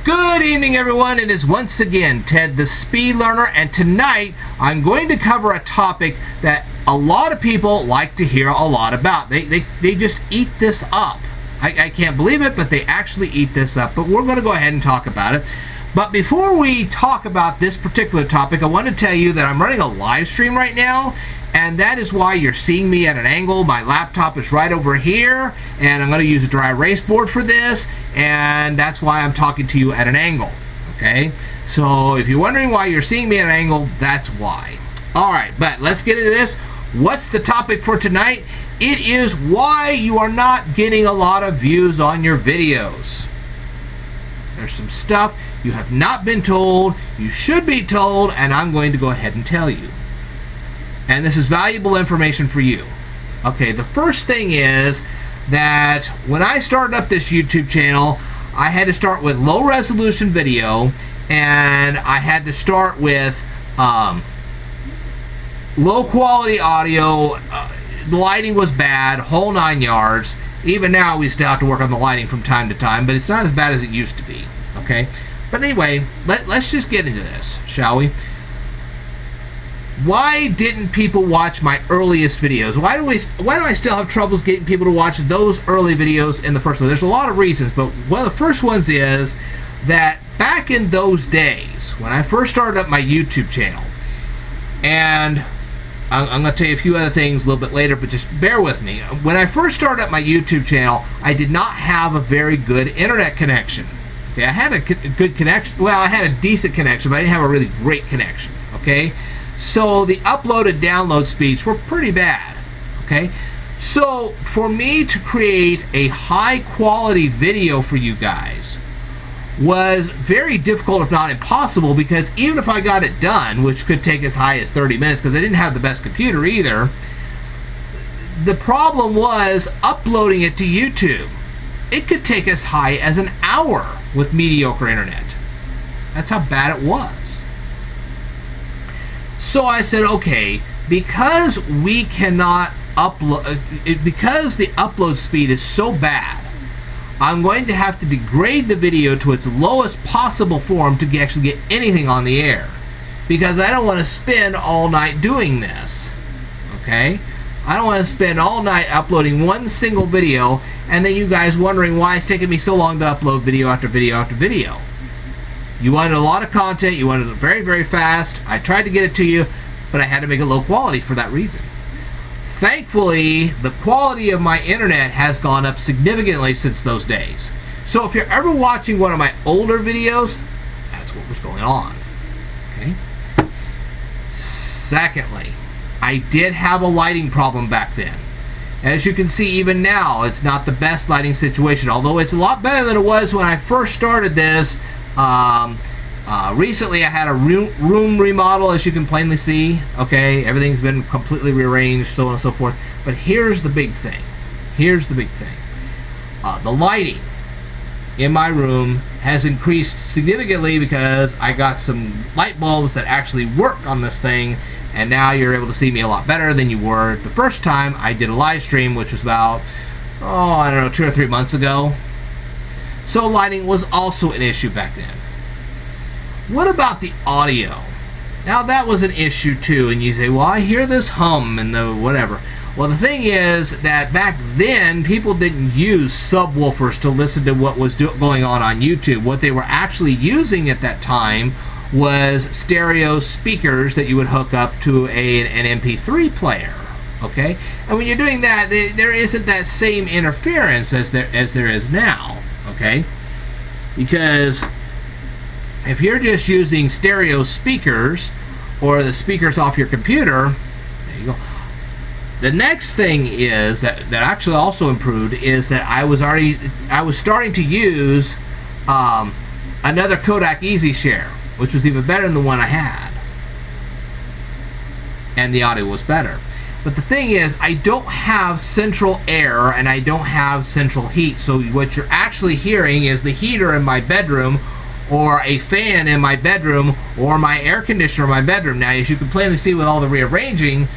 Good evening, everyone. It is once again Ted the Speed Learner, and tonight I'm going to cover a topic that a lot of people like to hear a lot about. They just eat this up. I can't believe it, but they actually eat this up. But we're going to go ahead and talk about it. But before we talk about this particular topic, I want to tell you that I'm running a live stream right now, and that is why you're seeing me at an angle. My laptop is right over here, and I'm going to use a dry erase board for this, and that's why I'm talking to you at an angle. Okay? So if you're wondering why you're seeing me at an angle, that's why. Alright, but let's get into this. What's the topic for tonight? It is why you are not getting a lot of views on your videos. There's some stuff you have not been told, you should be told, and I'm going to go ahead and tell you. And this is valuable information for you. Okay, the first thing is that when I started up this YouTube channel, I had to start with low resolution video, and I had to start with low quality audio. The lighting was bad, whole 9 yards. Even now we still have to work on the lighting from time to time, but it's not as bad as it used to be. Okay? But anyway, let's just get into this, shall we? Why didn't people watch my earliest videos? Why do I still have troubles getting people to watch those early videos in the first place? There's a lot of reasons, but one of the first ones is that back in those days, when I first started up my YouTube channel, and I'm going to tell you a few other things a little bit later, but just bear with me. When I first started up my YouTube channel, I did not have a very good internet connection. Okay, I had a good connection. Well, I had a decent connection, but I didn't have a really great connection. Okay, so the upload and download speeds were pretty bad. Okay, so for me to create a high quality video for you guys was very difficult, if not impossible, because even if I got it done, which could take as high as 30 minutes because I didn't have the best computer either, the problem was uploading it to YouTube. It could take as high as an hour with mediocre internet. That's how bad it was. So I said, okay, because we cannot upload, because the upload speed is so bad, I'm going to have to degrade the video to its lowest possible form to actually get anything on the air, because I don't want to spend all night doing this. Okay? I don't want to spend all night uploading one single video and then you guys wondering why it's taking me so long to upload video after video after video. You wanted a lot of content, you wanted it very, very fast. I tried to get it to you, but I had to make it low quality for that reason. Thankfully, the quality of my internet has gone up significantly since those days. So if you're ever watching one of my older videos, that's what was going on. Okay? Secondly, I did have a lighting problem back then. As you can see, even now, it's not the best lighting situation, although it's a lot better than it was when I first started this. Recently I had a room remodel, as you can plainly see. Okay, everything's been completely rearranged, so on and so forth. But here's the big thing. Here's the big thing. The lighting in my room has increased significantly because I got some light bulbs that actually work on this thing, and now you're able to see me a lot better than you were the first time I did a live stream, which was about, I don't know, 2 or 3 months ago. So lighting was also an issue back then. What about the audio? Now that was an issue too, and you say, well, I hear this hum and the whatever. Well, the thing is that back then people didn't use subwoofers to listen to what was going on YouTube. What they were actually using at that time was stereo speakers that you would hook up to an MP3 player. Okay, and when you're doing that, there isn't that same interference as there is now. Okay, because if you're just using stereo speakers or the speakers off your computer, there you go. The next thing is that actually also improved is that I was starting to use another Kodak EasyShare, which was even better than the one I had, and the audio was better. But the thing is, I don't have central air and I don't have central heat, so what you're actually hearing is the heater in my bedroom, or a fan in my bedroom, or my air conditioner in my bedroom. Now, as you can plainly see with all the rearranging,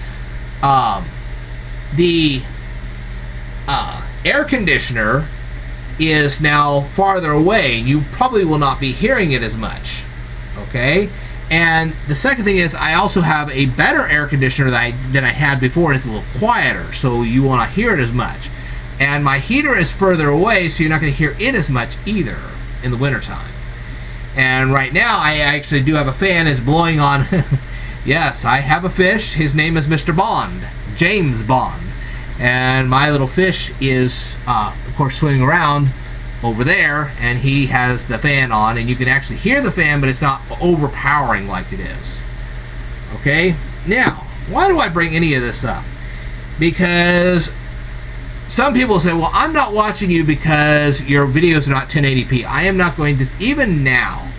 the air conditioner is now farther away. You probably will not be hearing it as much. Okay? And the second thing is, I also have a better air conditioner than I had before. It's a little quieter, so you will not hear it as much. And my heater is further away, so you're not going to hear it as much either in the wintertime. And right now, I actually do have a fan. It's blowing on. Yes, I have a fish. His name is Mr. Bond, James Bond. And my little fish is, of course, swimming around over there, and he has the fan on, and you can actually hear the fan, but it's not overpowering like it is. Okay? Now, why do I bring any of this up? Because some people say, well, I'm not watching you because your videos are not 1080p. I am not going to, even now,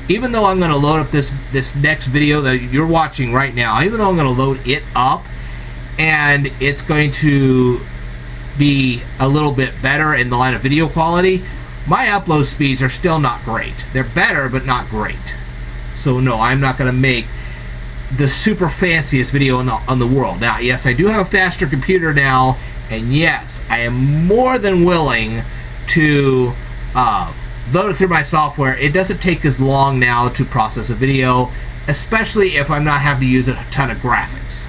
even though I'm going to load up this next video that you're watching right now, even though I'm going to load it up, and it's going to be a little bit better in the line of video quality, my upload speeds are still not great. They're better, but not great. So no, I'm not going to make the super fanciest video on the world. Now, yes, I do have a faster computer now, and yes, I am more than willing to load it through my software. It doesn't take as long now to process a video, especially if I'm not having to use a ton of graphics.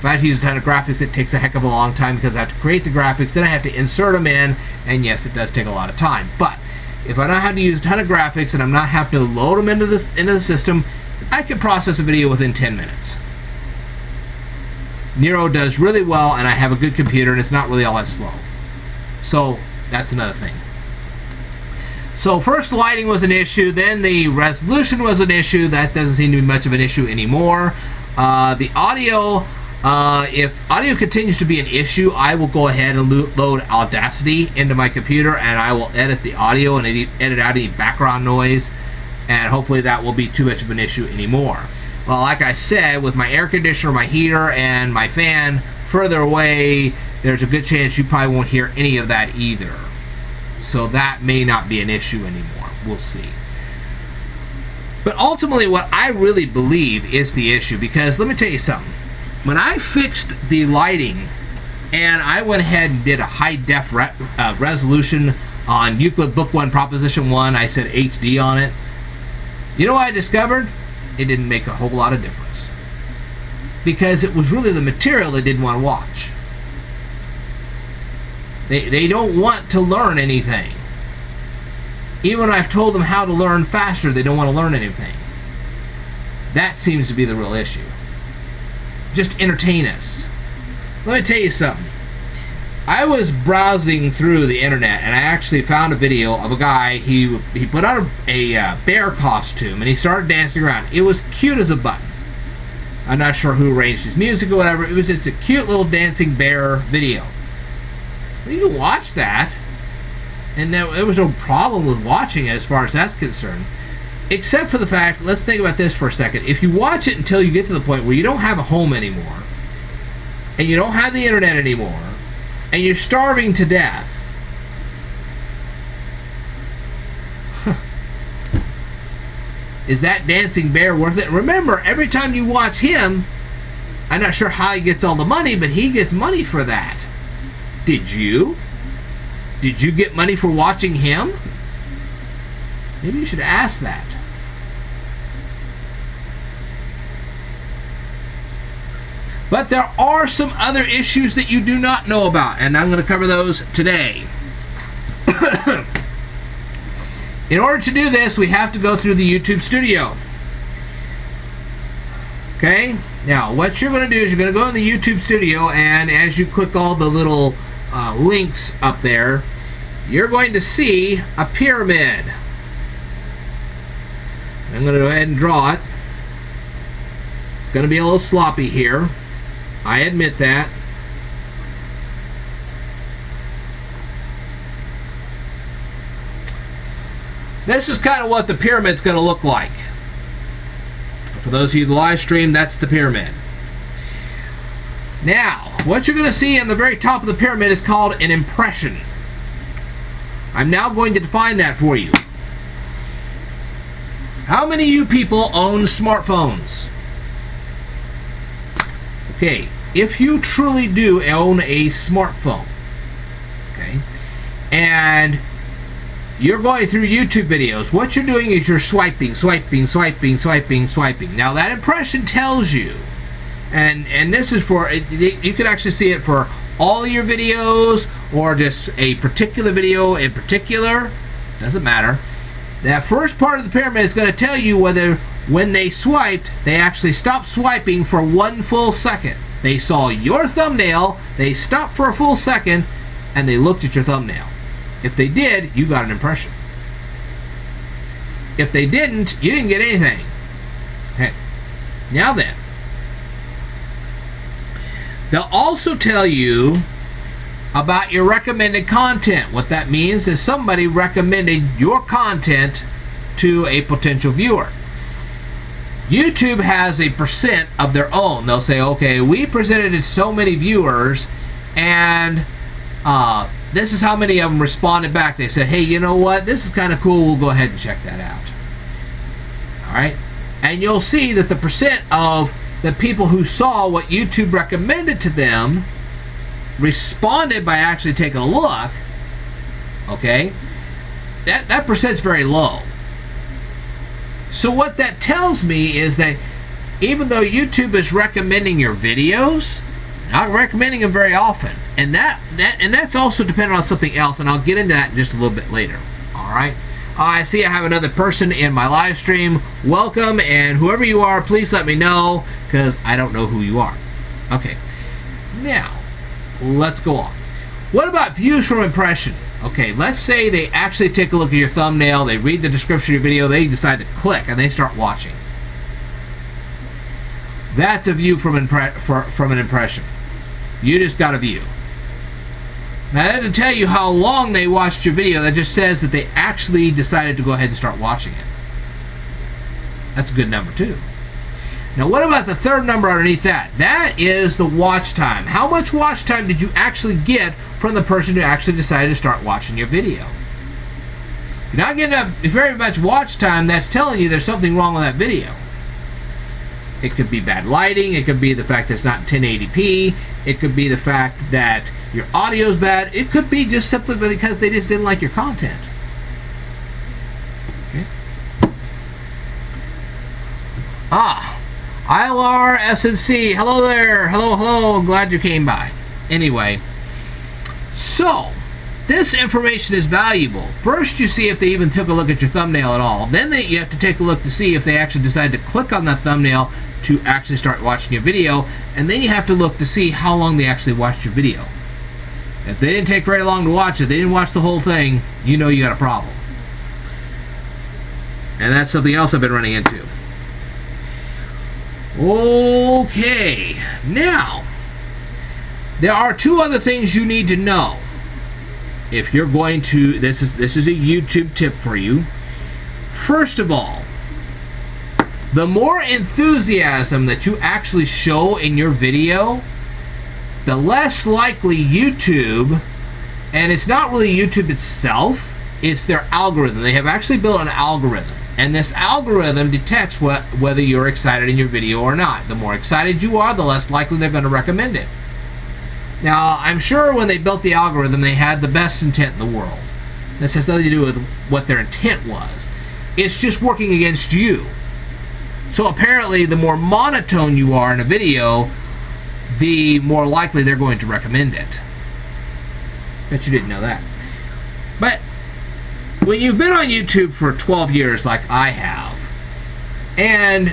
If I have to use a ton of graphics, it takes a heck of a long time because I have to create the graphics, then I have to insert them in, and yes, it does take a lot of time. But if I don't have to use a ton of graphics and I'm not having to load them into the system, I can process a video within 10 minutes. Nero does really well, and I have a good computer, and it's not really all that slow. So that's another thing. So first, lighting was an issue, then the resolution was an issue. That doesn't seem to be much of an issue anymore. The audio. If audio continues to be an issue, I will go ahead and load Audacity into my computer, and I will edit the audio and edit out any background noise, and hopefully that will be too much of an issue anymore. Well, like I said, with my air conditioner, my heater, and my fan further away, there's a good chance you probably won't hear any of that either. So that may not be an issue anymore. We'll see. But ultimately, what I really believe is the issue, because let me tell you something. When I fixed the lighting and I went ahead and did a high-def resolution on Euclid Book 1, Proposition 1, I said HD on it, you know what I discovered? It didn't make a whole lot of difference. Because it was really the material they didn't want to watch. They don't want to learn anything. Even when I've told them how to learn faster, they don't want to learn anything. That seems to be the real issue. Just entertain us. Let me tell you something. I was browsing through the internet, and I actually found a video of a guy. He put on a bear costume, and he started dancing around. It was cute as a button. I'm not sure who arranged his music or whatever. It was just a cute little dancing bear video. Well, you can watch that, and there was no problem with watching it as far as that's concerned. Except for the fact, let's think about this for a second. If you watch it until you get to the point where you don't have a home anymore, and you don't have the internet anymore, and you're starving to death, is that dancing bear worth it? Remember, every time you watch him, I'm not sure how he gets all the money, but he gets money for that. Did you? Did you get money for watching him? Maybe you should ask that. But there are some other issues that you do not know about, and I'm going to cover those today. In order to do this, we have to go through the YouTube Studio. Okay? Now, what you're going to do is you're going to go in the YouTube Studio, and as you click all the little links up there, you're going to see a pyramid. I'm going to go ahead and draw it. It's going to be a little sloppy here. I admit that. This is kind of what the pyramid's going to look like. For those of you who live stream, that's the pyramid. Now, what you're going to see on the very top of the pyramid is called an impression. I'm now going to define that for you. How many of you people own smartphones? Okay, if you truly do own a smartphone, okay, and you're going through YouTube videos, what you're doing is you're swiping. Now that impression tells you, and this is for, you can actually see it for all of your videos or just a particular video in particular, doesn't matter. That first part of the pyramid is going to tell you whether when they swiped, they actually stopped swiping for 1 full second. They saw your thumbnail, they stopped for a full second, and they looked at your thumbnail. If they did, you got an impression. If they didn't, you didn't get anything. Okay. Now then, they'll also tell you about your recommended content. What that means is somebody recommended your content to a potential viewer. YouTube has a percent of their own. They'll say, okay, we presented it to so many viewers, and this is how many of them responded back. They said, hey, you know what, this is kind of cool, we'll go ahead and check that out. Alright? And you'll see that the percent of the people who saw what YouTube recommended to them responded by actually taking a look, okay, that percent's very low. So what that tells me is that even though YouTube is recommending your videos, not recommending them very often, and that's also dependent on something else, and I'll get into that in just a little bit later. All right. I see I have another person in my live stream. Welcome, and whoever you are, please let me know, because I don't know who you are. Okay. Now, let's go on. What about views from impression? Okay, let's say they actually take a look at your thumbnail, they read the description of your video, they decide to click, and they start watching. That's a view from an impression. You just got a view. Now that doesn't tell you how long they watched your video, that just says that they actually decided to go ahead and start watching it. That's a good number too. Now what about the third number underneath that? That is the watch time. How much watch time did you actually get from the person who actually decided to start watching your video? If you're not getting very much watch time, that's telling you there's something wrong with that video. It could be bad lighting, it could be the fact that it's not 1080p, it could be the fact that your audio is bad, it could be just simply because they just didn't like your content. Okay. ILR SNC, hello there, hello, glad you came by. Anyway, so this information is valuable. First you see if they even took a look at your thumbnail at all. Then you have to take a look to see if they actually decided to click on that thumbnail to actually start watching your video. And then you have to look to see how long they actually watched your video. If they didn't take very long to watch it, they didn't watch the whole thing, you know you got a problem. And that's something else I've been running into. Okay, now there are two other things you need to know. If you're going to, this is a YouTube tip for you. First of all, the more enthusiasm that you actually show in your video, the less likely YouTube, and it's not really YouTube itself, it's their algorithm. They have actually built an algorithm, and this algorithm detects whether you're excited in your video or not. The more excited you are, the less likely they're going to recommend it. Now, I'm sure when they built the algorithm, they had the best intent in the world. This has nothing to do with what their intent was. It's just working against you. So apparently, the more monotone you are in a video, the more likely they're going to recommend it. Bet you didn't know that. But when you've been on YouTube for 12 years like I have, and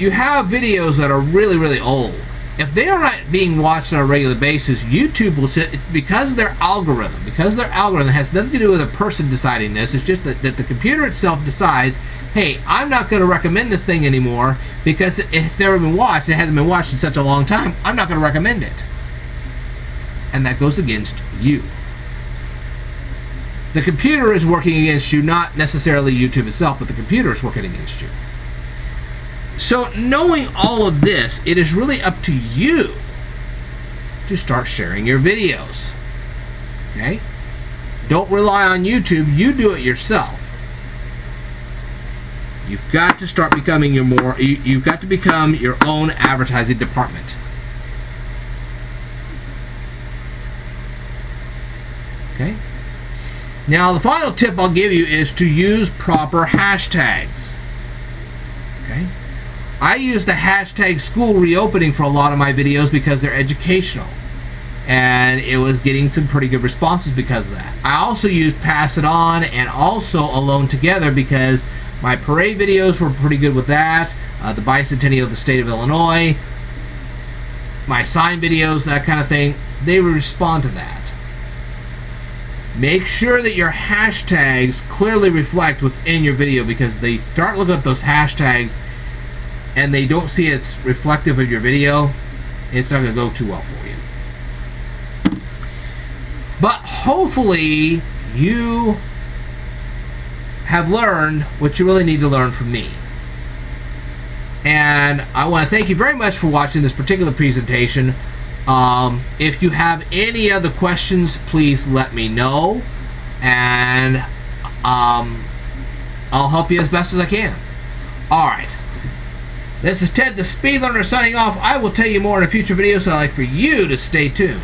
you have videos that are really, really old, if they are not being watched on a regular basis, YouTube will sit, because of their algorithm. Because their algorithm has nothing to do with a person deciding this. It's just that the computer itself decides, hey, I'm not going to recommend this thing anymore because it's never been watched. It hasn't been watched in such a long time. I'm not going to recommend it. And that goes against you. The computer is working against you, not necessarily YouTube itself, but the computer is working against you. So knowing all of this, it is really up to you to start sharing your videos. Okay? Don't rely on YouTube. You do it yourself. You've got to start becoming you've got to become your own advertising department. Okay. Now the final tip I'll give you is to use proper hashtags. Okay. I use the hashtag school reopening for a lot of my videos because they're educational, and it was getting some pretty good responses because of that. I also use pass it on and also alone together because my parade videos were pretty good with that. The bicentennial of the state of Illinois, my sign videos, that kind of thing, they respond to that. Make sure that your hashtags clearly reflect what's in your video, because they start looking at those hashtags and they don't see it's reflective of your video, it's not going to go too well for you. But hopefully you have learned what you really need to learn from me. And I want to thank you very much for watching this particular presentation. If you have any other questions, please let me know, and I'll help you as best as I can. Alright, this is Ted the Speed Learner signing off. I will tell you more in a future video, so I'd like for you to stay tuned.